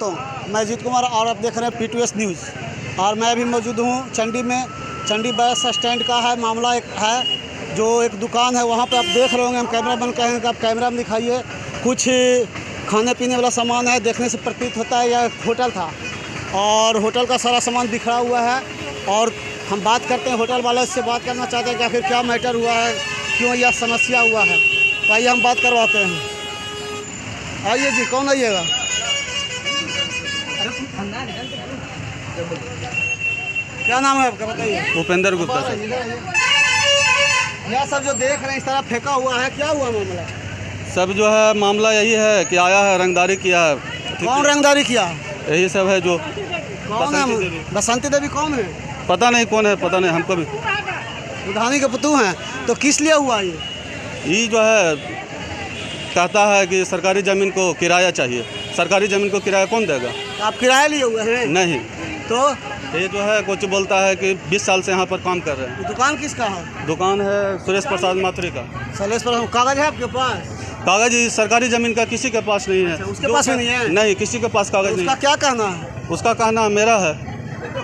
दोस्तों, मैं जीत कुमार और आप देख रहे हैं P2S न्यूज़। और मैं भी मौजूद हूँ चंडी में। चंडी बस स्टैंड का है मामला। एक है जो एक दुकान है, वहाँ पे आप देख रहे होंगे। हम कैमरा मैन कहेंगे कि आप कैमरा में दिखाइए। कुछ खाने पीने वाला सामान है, देखने से प्रतीत होता है यह होटल था और होटल का सारा सामान बिखरा हुआ है। और हम बात करते हैं होटल वाले से, बात करना चाहते हैं कि आखिर क्या मैटर हुआ है, क्यों यह समस्या हुआ है। तो आइए हम बात करवाते हैं। आइए जी, कौन आइएगा? क्या नाम है आपका, बताइए। उपेंद्र गुप्ता सर। यह सब जो देख रहे हैं इस तरह फेंका हुआ है, क्या हुआ मामला? सब जो है मामला यही है कि आया है, रंगदारी किया है। कौन रंगदारी किया? यही सब है जो। कौन है? बसंती देवी कौन है? पता नहीं कौन है, पता नहीं हमको भी। प्रधानी के पुतू हैं, तो किस लिए हुआ ये जो है कहता है कि सरकारी ज़मीन को किराया चाहिए। सरकारी ज़मीन को किराया कौन देगा? आप किराया लिए हुए हैं? नहीं। तो ये जो है कुछ बोलता है कि 20 साल से यहाँ पर काम कर रहे हैं। दुकान किसका है? दुकान है सुरेश प्रसाद माथुरी का। सुरेश प्रसाद, कागज है आपके पास? कागज सरकारी ज़मीन का किसी के पास नहीं है। अच्छा, उसके पास भी नहीं है? नहीं, किसी के पास कागज नहीं। उसका क्या कहना है? उसका कहना मेरा है,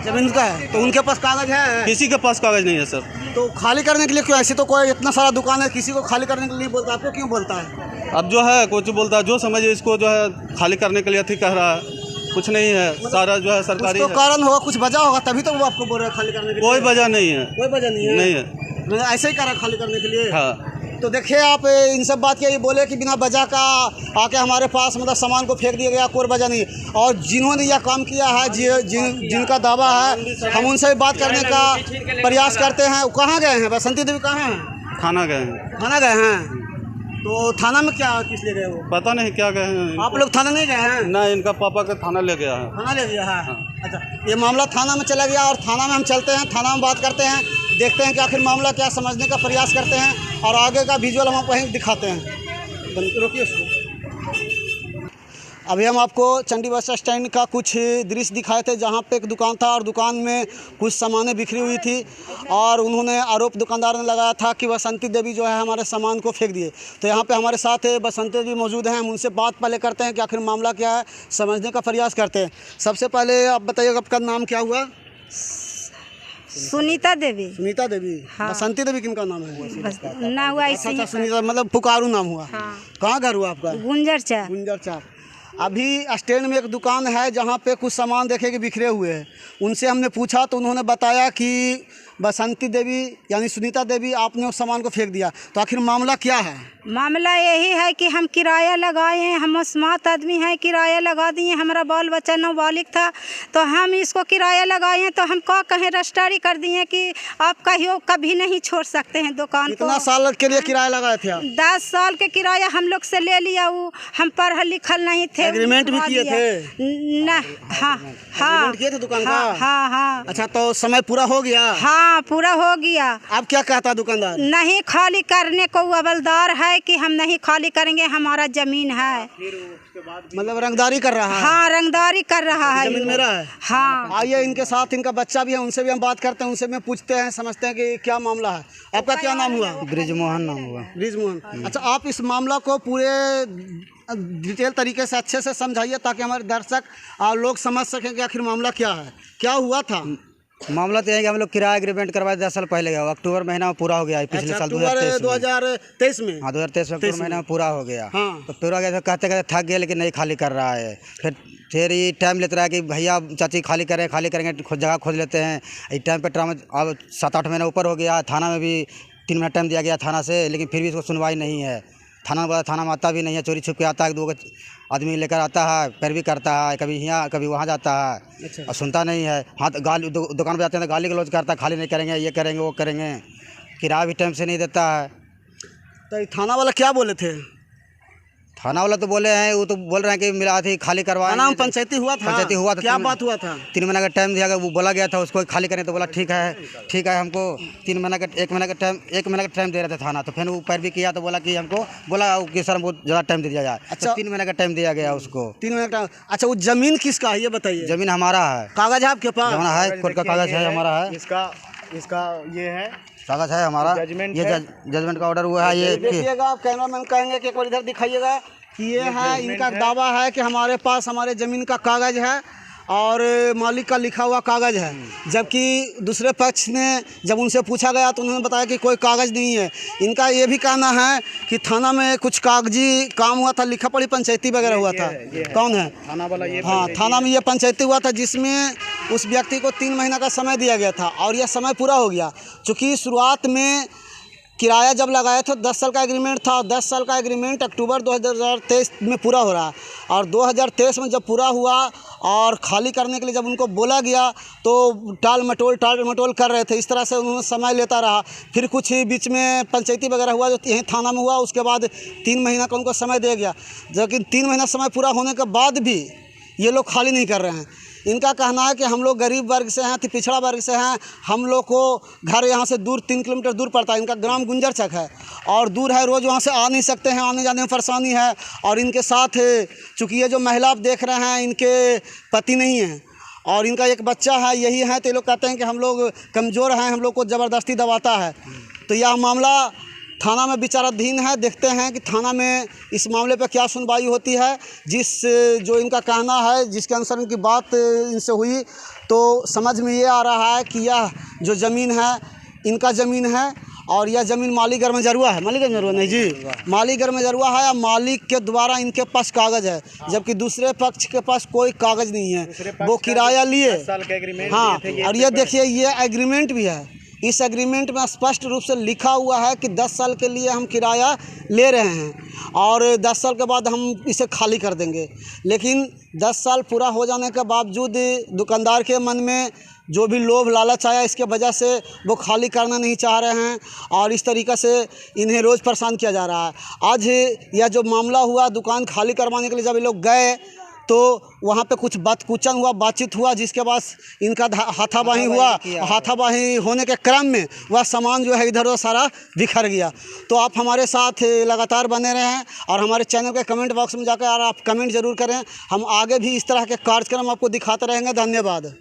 जमीन का है, तो उनके पास कागज है? किसी के पास कागज नहीं है सर। तो खाली करने के लिए क्यों? ऐसे तो कोई इतना सारा दुकान है, किसी को खाली करने के लिए नहीं बोलता, आपको क्यों बोलता है? अब जो है कुछ बोलता है, जो समझे इसको जो है खाली करने के लिए ठीक कह रहा है। कुछ नहीं है, सारा जो है सरकारी तो कारण होगा, कुछ वजह होगा, तभी तो वो आपको बोल रहा है खाली करने के लिए। कोई वजह नहीं है। कोई वजह नहीं है? नहीं है, ऐसे ही कह रहा है खाली करने के लिए। हाँ। तो देखिए, आप इन सब बात किया, ये बोले कि बिना वजह का आके हमारे पास मतलब सामान को फेंक दिया गया, कोई वजह नहीं। और जिन्होंने यह काम किया है, जिनका दावा है, हम उनसे बात करने का प्रयास करते हैं। वो कहाँ गए हैं? बसंती देवी कहाँ हैं? थाना गए हैं। थाना गए हैं? तो थाना में क्या किस लिए गए वो? पता नहीं क्या गए हैं। आप लोग थाना नहीं गए हैं? नहीं, इनका पापा के थाना ले गया है। थाना ले गया है? हाँ। अच्छा, ये मामला थाना में चला गया और थाना में हम चलते हैं, थाना में बात करते हैं, देखते हैं कि आखिर मामला क्या, समझने का प्रयास करते हैं और आगे का विजुअल हम आपको वहीं दिखाते हैं। रोकिए उसको। अभी हम आपको चंडी बस स्टैंड का कुछ दृश्य दिखाए थे, जहां पे एक दुकान था और दुकान में कुछ सामानें बिखरी हुई थी और उन्होंने आरोप दुकानदार ने लगाया था कि बसंती देवी जो है हमारे सामान को फेंक दिए। तो यहां पे हमारे साथ बसंती देवी मौजूद हैं, हम उनसे बात पहले करते हैं कि आखिर मामला क्या है, समझने का प्रयास करते हैं। सबसे पहले आप बताइएगा, आपका नाम क्या हुआ? सुनीता देवी। सुनीता देवी? हाँ। बसंती देवी किनका नाम है? ना हुआ अच्छा, सुनीता मतलब पुकारू नाम हुआ। हाँ। कहाँ घर हुआ आपका? गुंजर चार। गुंजर चार। अभी स्टैंड में एक दुकान है जहाँ पे कुछ सामान देखे कि बिखरे हुए हैं। उनसे हमने पूछा तो उन्होंने बताया कि बसंती देवी यानी सुनीता देवी, आपने उस सामान को फेंक दिया। तो आखिर मामला क्या है? मामला यही है कि हम किराया लगाए हैं, हम स्मार्ट आदमी हैं, किराया लगा दिए। हमारा बाल बच्चा नाबालिग था, तो हम इसको किराया लगाए हैं। तो हम क्या कहें, रजिस्ट्री कर दिए कि आप कभी नहीं छोड़ सकते हैं दुकान को। कितना साल के लिए किराया लगाए थे आप? 10 साल के किराया हम लोग से ले लिया। वो हम पढ़ल लिखल नहीं थे। एग्रीमेंट भी किए थे? ना, हाँ हाँ किए थे दुकान का? हाँ हाँ। अच्छा, तो समय पूरा हो गया? हाँ, पूरा हो गया। अब क्या कहता दुकानदार? नहीं खाली करने को अवलदार है कि हम नहीं खाली करेंगे, हमारा जमीन है। मतलब रंगदारी कर रहा है? हाँ, रंगदारी कर रहा है। जमीन मेरा है? हाँ। आइए, इनके साथ इनका बच्चा भी है, उनसे भी हम बात करते हैं, उनसे भी पूछते हैं, समझते हैं कि क्या मामला है। आपका क्या नाम हुआ? ब्रिजमोहन नाम हुआ। ब्रिजमोहन। अच्छा, आप इस मामला को पूरे डिटेल तरीके से अच्छे से समझाइए ताकि हमारे दर्शक और लोग समझ सकें कि आखिर मामला क्या है, क्या हुआ था। मामला तो यह है कि हम लोग किराया एग्रीमेंट करवाए 10 साल पहले गया, अक्टूबर महीना में पूरा हो गया है। पिछले साल 2023 में। हाँ, 2023 में अक्टूबर महीना में पूरा हो गया। हाँ। तो पूरा गया, तो कहते कहते थक गए, लेकिन नहीं खाली कर रहा है। फिर ये टाइम लेता रहा कि भैया चाची खाली करेंगे, जगह खोज लेते हैं। इस टाइम पर ट्रामा अब 7-8 महीना ऊपर हो गया। थाना में भी 3 महीना टाइम दिया गया थाना से, लेकिन फिर भी इसको सुनवाई नहीं है। थाना में आता भी नहीं है, चोरी छुप के आता है, 2 आदमी लेकर आता है, पैरवी करता है, कभी यहाँ कभी वहाँ जाता है। अच्छा। और सुनता नहीं है। हाथ गाली दुकान पे जाते हैं तो गाली गलौज करता है, खाली नहीं करेंगे, ये करेंगे वो करेंगे। किराया भी टाइम से नहीं देता है। तो थाना वाला क्या बोले थे? थाना वाला तो बोले हैं, वो तो बोल रहे हैं कि मिला थी खाली करवा। नाम पंचायती हुआ था? पंचायती हुआ था। क्या बात हुआ था? 3 महीना का टाइम दिया गया, वो बोला गया था उसको खाली करें, तो बोला ठीक है हमको 1 महीना का टाइम दे रहे थे थाना। तो फिर वो पैरवी किया, तो बोला कि हमको कि सर हमको ज़्यादा टाइम दे दिया जाए। अच्छा, 3 महीने का टाइम दिया गया उसको। 3 महीने का। अच्छा, वो जमीन किसका है ये बताइए? जमीन हमारा है। कागज है आपके पास? जमाना है, कोर्ट का कागज है, हमारा है। इसका ये है कागज है हमारा। ये जजमेंट का ऑर्डर हुआ है। ये देखिएगा, आप कैमरामैन कहेंगे कि एक बार इधर दिखाइएगा कि ये है, इनका दावा है कि हमारे पास हमारे ज़मीन का कागज़ है और मालिक का लिखा हुआ कागज़ है, जबकि दूसरे पक्ष ने जब उनसे पूछा गया तो उन्होंने बताया कि कोई कागज़ नहीं है। इनका ये भी कहना है कि थाना में कुछ कागजी काम हुआ था, लिखा पढ़ी पंचायती वगैरह हुआ था। कौन है थाना वाला? ये हाँ, थाना में ये पंचायती हुआ था, जिसमें उस व्यक्ति को 3 महीना का समय दिया गया था और यह समय पूरा हो गया। चूँकि शुरुआत में किराया जब लगाया था 10 साल का एग्रीमेंट था, और 10 साल का एग्रीमेंट अक्टूबर 2023 में पूरा हो रहा है, और 2023 में जब पूरा हुआ और खाली करने के लिए जब उनको बोला गया तो टाल मटोल कर रहे थे। इस तरह से उन्होंने समय लेता रहा। फिर कुछ ही बीच में पंचायती वगैरह हुआ जो यहीं थाना में हुआ, उसके बाद 3 महीना का उनको समय दिया गया। लेकिन 3 महीना समय पूरा होने के बाद भी ये लोग खाली नहीं कर रहे हैं। इनका कहना है कि हम लोग गरीब वर्ग से हैं, पिछड़ा वर्ग से हैं, हम लोग को घर यहाँ से दूर 3 किलोमीटर दूर पड़ता है। इनका ग्राम गुंजरचक है और दूर है, रोज़ वहाँ से आ नहीं सकते हैं, आने जाने में परेशानी है। और इनके साथ चूँकि ये जो महिला आप देख रहे हैं, इनके पति नहीं हैं और इनका एक बच्चा है, यही है। तो ये लोग कहते हैं कि हम लोग कमज़ोर हैं, हम लोग को ज़बरदस्ती दबाता है। तो यह मामला थाना में विचाराधीन है। देखते हैं कि थाना में इस मामले पर क्या सुनवाई होती है। जो इनका कहना है, जिसके अनुसार इनकी बात इनसे हुई, तो समझ में ये आ रहा है कि यह जो ज़मीन है इनका ज़मीन है और यह ज़मीन मालीगढ़ में जरुआ है। मालीगढ़ में जरुआ नहीं जी, मालीगढ़ में जरुआ है। मालिक के द्वारा इनके पास कागज़ है, जबकि दूसरे पक्ष के पास कोई कागज़ नहीं है। वो किराया लिए। 10 साल का एग्रीमेंट। हाँ, और ये देखिए, ये एग्रीमेंट भी है। इस एग्रीमेंट में स्पष्ट रूप से लिखा हुआ है कि 10 साल के लिए हम किराया ले रहे हैं और 10 साल के बाद हम इसे खाली कर देंगे। लेकिन 10 साल पूरा हो जाने के बावजूद दुकानदार के मन में जो भी लोभ लालच आया, इसके वजह से वो खाली करना नहीं चाह रहे हैं और इस तरीक़े से इन्हें रोज़ परेशान किया जा रहा है। आज यह जो मामला हुआ, दुकान खाली करवाने के लिए जब ये लोग गए तो वहाँ पे कुछ बातचीत हुआ, जिसके बाद इनका हाथापाई हुआ। हाथापाई होने के क्रम में वह सामान जो है इधर उधर सारा बिखर गया। तो आप हमारे साथ लगातार बने रहें और हमारे चैनल के कमेंट बॉक्स में जाकर आप कमेंट ज़रूर करें। हम आगे भी इस तरह के कार्यक्रम आपको दिखाते रहेंगे। धन्यवाद।